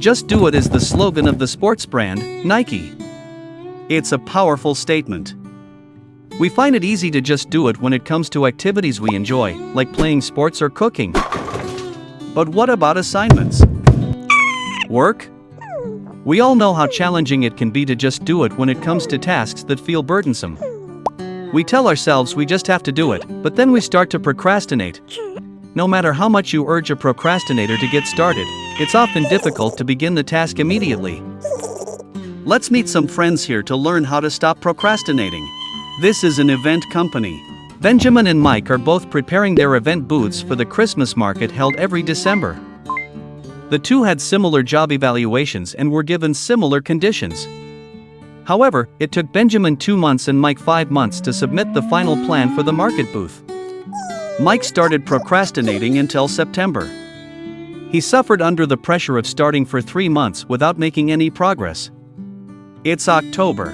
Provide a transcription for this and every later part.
"Just do it" is the slogan of the sports brand, Nike. It's a powerful statement. We find it easy to just do it when it comes to activities we enjoy, like playing sports or cooking. But what about assignments? Work? We all know how challenging it can be to just do it when it comes to tasks that feel burdensome. We tell ourselves we just have to do it, but then we start to procrastinate. No matter how much you urge a procrastinator to get started, it's often difficult to begin the task immediately. Let's meet some friends here to learn how to stop procrastinating. This is an event company. Benjamin and Mike are both preparing their event booths for the Christmas market held every December. The two had similar job evaluations and were given similar conditions. However, it took Benjamin 2 months and Mike 5 months to submit the final plan for the market booth. Mike started procrastinating until September. He suffered under the pressure of starting for 3 months without making any progress. It's October.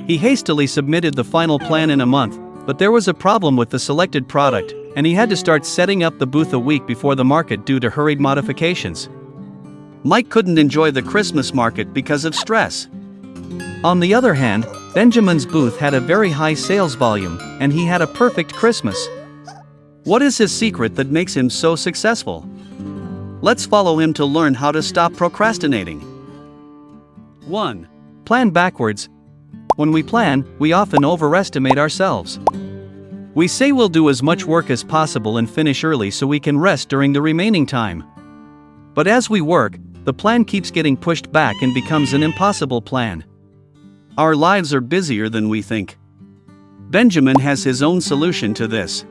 He hastily submitted the final plan in a month, but there was a problem with the selected product, and he had to start setting up the booth a week before the market due to hurried modifications. Mike couldn't enjoy the Christmas market because of stress. On the other hand, Benjamin's booth had a very high sales volume, and he had a perfect Christmas. What is his secret that makes him so successful? Let's follow him to learn how to stop procrastinating. 1. Plan backwards. When we plan, we often overestimate ourselves. We say we'll do as much work as possible and finish early so we can rest during the remaining time. But as we work, the plan keeps getting pushed back and becomes an impossible plan. Our lives are busier than we think. Benjamin has his own solution to this.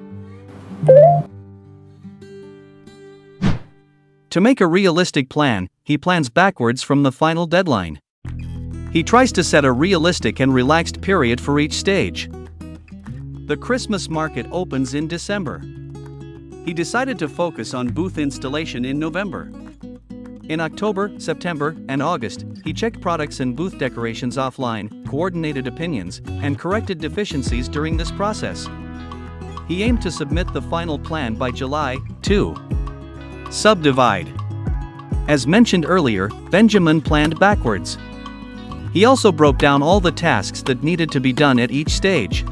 To make a realistic plan, he plans backwards from the final deadline. He tries to set a realistic and relaxed period for each stage. The Christmas market opens in December. He decided to focus on booth installation in November. In October, September, and August, he checked products and booth decorations offline, coordinated opinions, and corrected deficiencies during this process. He aimed to submit the final plan by July. 2. Subdivide. As mentioned earlier, Benjamin planned backwards. He also broke down all the tasks that needed to be done at each stage.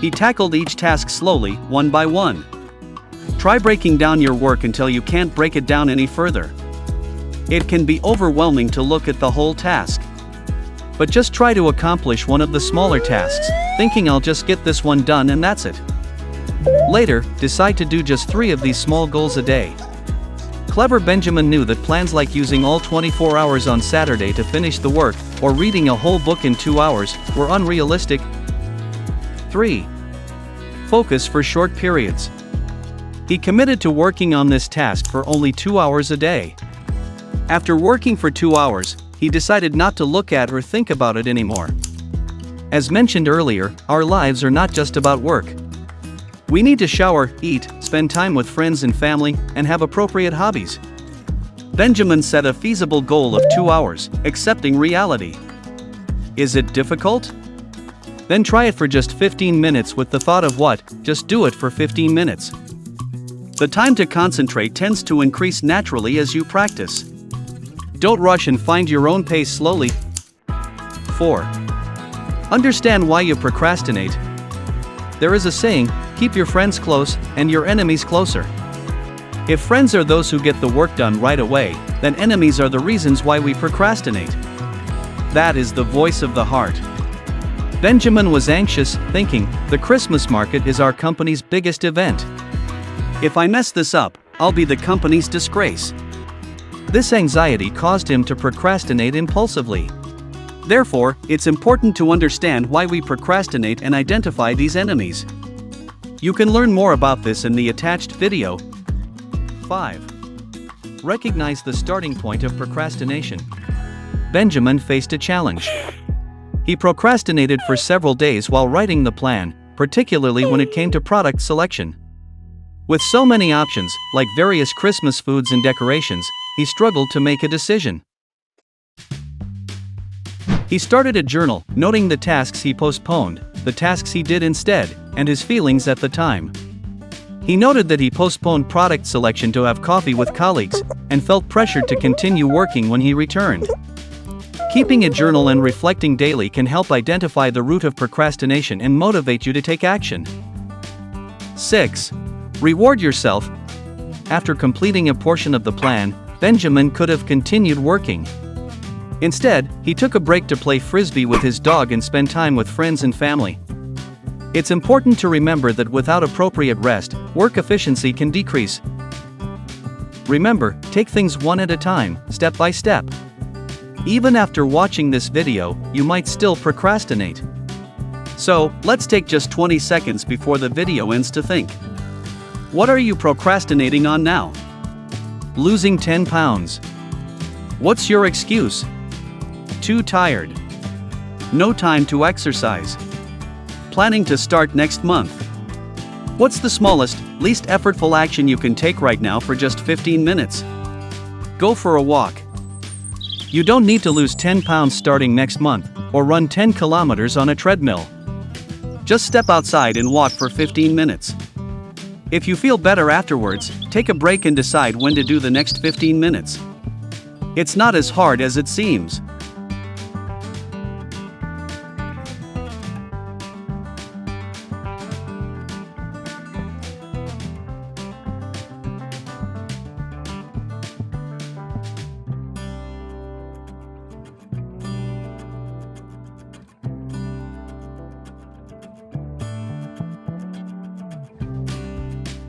He tackled each task slowly, one by one. Try breaking down your work until you can't break it down any further. It can be overwhelming to look at the whole task. But just try to accomplish one of the smaller tasks, thinking I'll just get this one done and that's it. Later, decide to do just 3 of these small goals a day. Clever Benjamin knew that plans like using all 24 hours on Saturday to finish the work, or reading a whole book in 2 hours, were unrealistic. 3. Focus for short periods. He committed to working on this task for only 2 hours a day. After working for 2 hours, he decided not to look at or think about it anymore. As mentioned earlier, our lives are not just about work. We need to shower, eat, spend time with friends and family, and have appropriate hobbies. Benjamin set a feasible goal of 2 hours, accepting reality. Is it difficult? Then try it for just 15 minutes with the thought of what, just do it for 15 minutes. The time to concentrate tends to increase naturally as you practice. Don't rush and find your own pace slowly. 4. Understand why you procrastinate. There is a saying, keep your friends close and your enemies closer. If friends are those who get the work done right away, then enemies are the reasons why we procrastinate. That is the voice of the heart. Benjamin was anxious, thinking, the Christmas market is our company's biggest event. If I mess this up, I'll be the company's disgrace. This anxiety caused him to procrastinate impulsively. Therefore, it's important to understand why we procrastinate and identify these enemies. You can learn more about this in the attached video. 5. Recognize the starting point of procrastination. Benjamin faced a challenge. He procrastinated for several days while writing the plan, particularly when it came to product selection. With so many options, like various Christmas foods and decorations, he struggled to make a decision. He started a journal, noting the tasks he postponed, the tasks he did instead, and his feelings at the time. He noted that he postponed product selection to have coffee with colleagues, and felt pressured to continue working when he returned. Keeping a journal and reflecting daily can help identify the root of procrastination and motivate you to take action. 6. Reward yourself. After completing a portion of the plan, Benjamin could have continued working. Instead, he took a break to play frisbee with his dog and spend time with friends and family. It's important to remember that without appropriate rest, work efficiency can decrease. Remember, take things one at a time, step by step. Even after watching this video, you might still procrastinate. So, let's take just 20 seconds before the video ends to think. What are you procrastinating on now? Losing 10 pounds. What's your excuse? Too tired. No time to exercise. Planning to start next month. What's the smallest, least effortful action you can take right now for just 15 minutes? Go for a walk. You don't need to lose 10 pounds starting next month, or run 10 kilometers on a treadmill. Just step outside and walk for 15 minutes. If you feel better afterwards, take a break and decide when to do the next 15 minutes. It's not as hard as it seems.